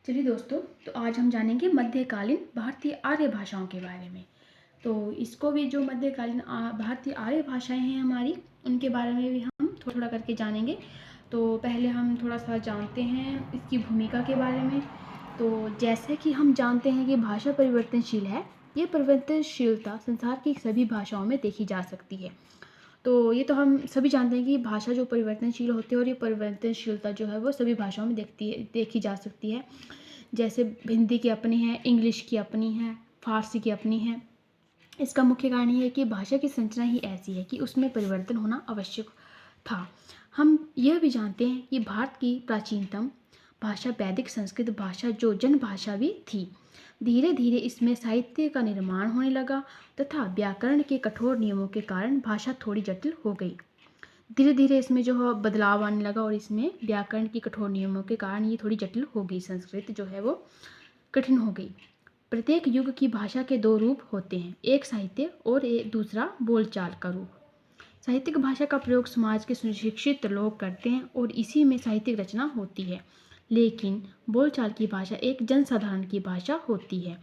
चलिए दोस्तों, तो आज हम जानेंगे मध्यकालीन भारतीय आर्य भाषाओं के बारे में। तो इसको भी जो मध्यकालीन भारतीय आर्य भाषाएं हैं हमारी, उनके बारे में भी हम थोड़ा थोड़ा करके जानेंगे। तो पहले हम थोड़ा सा जानते हैं इसकी भूमिका के बारे में। तो जैसे कि हम जानते हैं कि भाषा परिवर्तनशील है। ये परिवर्तनशीलता संसार की सभी भाषाओं में देखी जा सकती है। तो ये तो हम सभी जानते हैं कि भाषा जो परिवर्तनशील होती है और ये परिवर्तनशीलता जो है वो सभी भाषाओं में देखी जा सकती है। जैसे हिंदी की अपनी है, इंग्लिश की अपनी है, फारसी की अपनी है। इसका मुख्य कारण ये है कि भाषा की संरचना ही ऐसी है कि उसमें परिवर्तन होना आवश्यक था। हम यह भी जानते हैं कि भारत की प्राचीनतम भाषा वैदिक संस्कृत भाषा जो जन भाषा भी थी। धीरे धीरे इसमें साहित्य का निर्माण होने लगा तथा व्याकरण के कठोर नियमों के कारण भाषा थोड़ी जटिल हो गई। धीरे धीरे इसमें जो है बदलाव आने लगा और इसमें व्याकरण की कठोर नियमों के कारण ये थोड़ी जटिल हो गई। संस्कृत जो है वो कठिन हो गई। प्रत्येक युग की भाषा के दो रूप होते हैं, एक साहित्य और एक दूसरा बोलचाल का रूप। साहित्यिक भाषा का प्रयोग समाज के सुशिक्षित लोग करते हैं और इसी में साहित्यिक रचना होती है। लेकिन बोलचाल की भाषा एक जनसाधारण की भाषा होती है।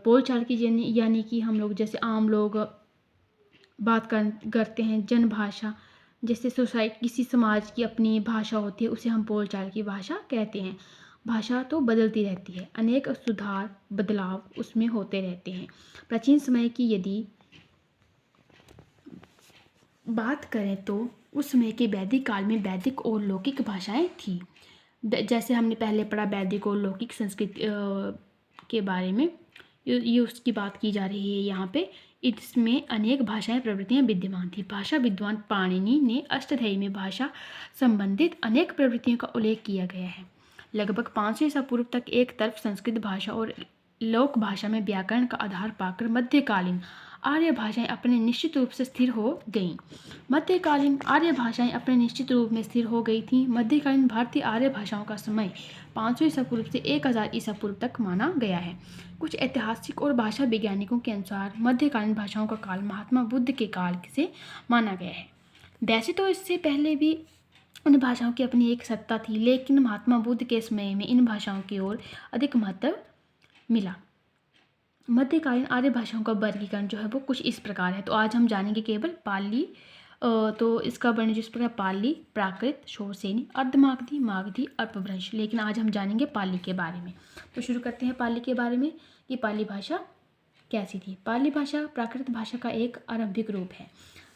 बोलचाल की यानी कि हम लोग जैसे आम लोग बात करते हैं, जन भाषा। जैसे सोसाइटी किसी समाज की अपनी भाषा होती है, उसे हम बोलचाल की भाषा कहते हैं। भाषा तो बदलती रहती है, अनेक सुधार बदलाव उसमें होते रहते हैं। प्राचीन समय की यदि बात करें तो उस समय के वैदिक काल में वैदिक और लौकिक भाषाएं थी। जैसे हमने पहले पढ़ा वैदिक और लौकिक संस्कृत के बारे में, ये उसकी बात की जा रही है यहाँ पे। इसमें अनेक भाषाएं प्रवृत्तियां विद्यमान थी। भाषा विद्वान पाणिनि ने अष्टाध्यायी में भाषा संबंधित अनेक प्रवृत्तियों का उल्लेख किया गया है। लगभग 500 ईसा पूर्व तक एक तरफ संस्कृत भाषा और लोक भाषा में व्याकरण का आधार पाकर मध्यकालीन आर्य भाषाएं अपने निश्चित रूप से स्थिर हो गईं। मध्यकालीन आर्य भाषाएं अपने निश्चित रूप में स्थिर हो गई थीं। मध्यकालीन भारतीय आर्य भाषाओं का समय 500 ईसा पूर्व से 1000 ईसा पूर्व तक माना गया है। कुछ ऐतिहासिक और भाषा वैज्ञानिकों के अनुसार मध्यकालीन भाषाओं का काल महात्मा बुद्ध के काल से माना गया है। वैसे तो इससे पहले भी इन भाषाओं की अपनी एक सत्ता थी, लेकिन महात्मा बुद्ध के समय में इन भाषाओं की ओर अधिक महत्व मिला। मध्यकालीन आर्य भाषाओं का वर्गीकरण जो है वो कुछ इस प्रकार है। तो आज हम जानेंगे केवल पाली। तो इसका वर्ण जिस प्रकार पाली, प्राकृत, शोरसेनी, अर्धमागधी, मागधी, अपभ्रंश। लेकिन आज हम जानेंगे पाली के बारे में। तो शुरू करते हैं पाली के बारे में कि पाली भाषा कैसी थी। पाली भाषा प्राकृत भाषा का एक आरंभिक रूप है।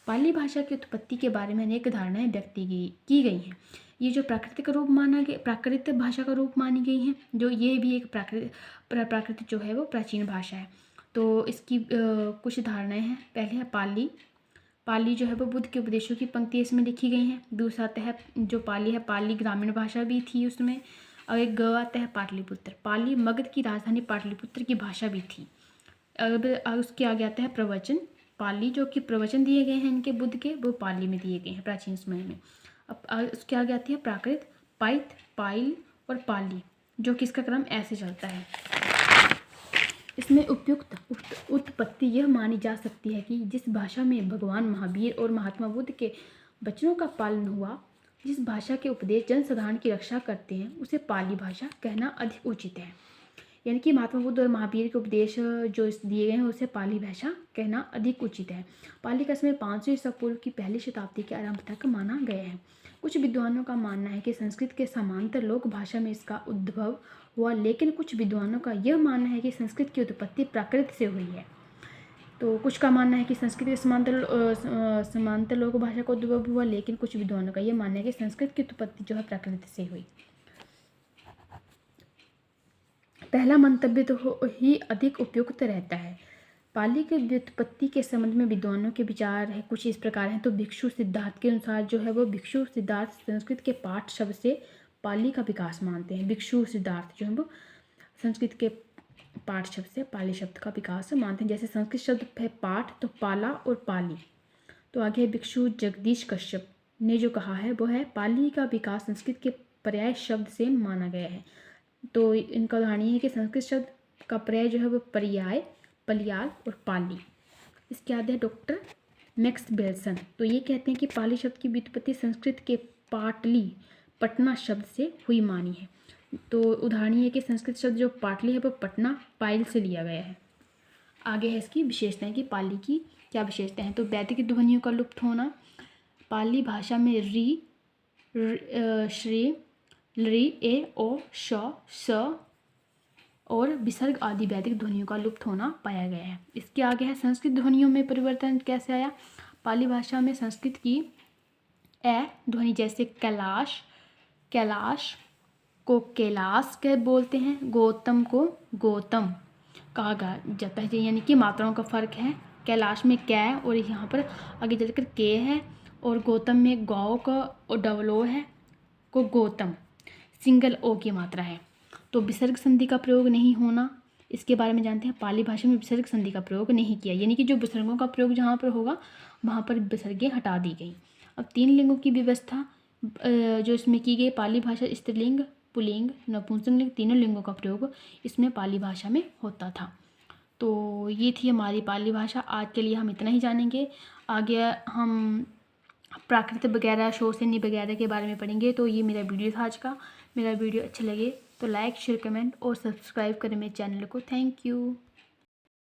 पाली भाषा की उत्पत्ति के बारे में अनेक धारणाएं व्यक्त की गई हैं। ये जो प्राकृतिक रूप माना गया, प्राकृत भाषा का रूप मानी गई हैं, जो ये भी एक प्राकृत जो है वो प्राचीन भाषा है। तो इसकी कुछ धारणाएं हैं। पहले है पाली। पाली जो है वो बुद्ध के उपदेशों की पंक्ति इसमें लिखी गई हैं। दूसरा आता है जो पाली है, पाली ग्रामीण भाषा भी थी उसमें। और एक ग आता है पाटलिपुत्र। पाली मगध की राजधानी पाटलिपुत्र की भाषा भी थी। अब उसके आगे आता है प्रवचन। पाली जो कि प्रवचन दिए गए हैं इनके बुद्ध के, वो पाली में दिए गए हैं प्राचीन समय में। अब उसके आगे आती है प्राकृत, पाइथ, पाइल और पाली, जो कि इसका क्रम ऐसे चलता है। इसमें उपयुक्त उत्पत्ति यह मानी जा सकती है कि जिस भाषा में भगवान महावीर और महात्मा बुद्ध के वचनों का पालन हुआ, जिस भाषा के उपदेश जनसाधारण की रक्षा करते हैं, उसे पाली भाषा कहना अधिक उचित है। यानी कि महात्मा बुद्ध और महावीर के उपदेश जो दिए गए हैं उसे पाली भाषा कहना अधिक उचित है। पाली का समय 500 ईसा पूर्व की पहली शताब्दी के आरंभ तक माना गया है। कुछ विद्वानों का मानना है कि संस्कृत के समांतर लोक भाषा में इसका उद्भव हुआ, लेकिन कुछ विद्वानों का यह मानना है कि संस्कृत की उत्पत्ति प्राकृत से हुई है। तो कुछ का मानना है कि संस्कृत के समांतर लोक भाषा का उद्भव हुआ, लेकिन कुछ विद्वानों का यह मानना है कि संस्कृत की उत्पत्ति जो है प्राकृत से हुई। पहला मंतव्य तो ही अधिक उपयुक्त रहता है। पाली की व्युत्पत्ति के संबंध में विद्वानों के विचार है कुछ इस प्रकार हैं। तो भिक्षु सिद्धार्थ के अनुसार जो है वो भिक्षु सिद्धार्थ संस्कृत के पाठ शब्द से पाली का विकास मानते हैं। भिक्षु सिद्धार्थ जो है वो संस्कृत के पाठ शब्द से पाली शब्द का विकास मानते हैं। जैसे संस्कृत शब्द है पाठ, तो पाला और पाली। तो आगे भिक्षु जगदीश कश्यप ने जो कहा है वो है पाली का विकास संस्कृत के पर्याय शब्द से माना गया है। तो इनका उदाहरण ये है कि संस्कृत शब्द का पर्याय जो है वो पर्याय, पलियाल और पाली। इसके आगे डॉक्टर मैक्स बेल्सन, तो ये कहते हैं कि पाली शब्द की व्युत्पत्ति संस्कृत के पाटली, पटना शब्द से हुई मानी है। तो उदाहरण ये है कि संस्कृत शब्द जो पाटली है वो पटना पाइल से लिया गया है। आगे है इसकी विशेषताएं कि पाली की क्या विशेषताएं हैं। तो वैदिक ध्वनियों का लुप्त होना, पाली भाषा में री, श्री, लृ, ए, ओ, श, स और विसर्ग आदि वैदिक ध्वनियों का लुप्त होना पाया गया है। इसके आगे है संस्कृत ध्वनियों में परिवर्तन कैसे आया। पाली भाषा में संस्कृत की ए ध्वनि जैसे कैलाश, कैलाश को कैलाश कह बोलते हैं, गौतम को गौतम कहा जाता है, यानी कि मात्राओं का फर्क है। कैलाश में कै और यहाँ पर आगे चलकर के है, और गौतम में गौ का और डबल ओ है को गौतम, सिंगल ओ की मात्रा है। तो विसर्ग संधि का प्रयोग नहीं होना, इसके बारे में जानते हैं। पाली भाषा में विसर्ग संधि का प्रयोग नहीं किया, यानी कि जो विसर्गों का प्रयोग जहाँ पर होगा वहाँ पर विसर्गें हटा दी गई। अब 3 लिंगों की व्यवस्था जो इसमें की गई, पाली भाषा स्त्रीलिंग, पुल्लिंग, नपुंसकलिंग तीनों लिंगों का प्रयोग इसमें पाली भाषा में होता था। तो ये थी हमारी पाली भाषा। आज के लिए हम इतना ही जानेंगे। आगे हम प्राकृत वगैरह, शोषणी वगैरह के बारे में पढ़ेंगे। तो ये मेरा वीडियो था आज का। मेरा वीडियो अच्छा लगे तो लाइक, शेयर, कमेंट और सब्सक्राइब करें मेरे चैनल को। Thank you.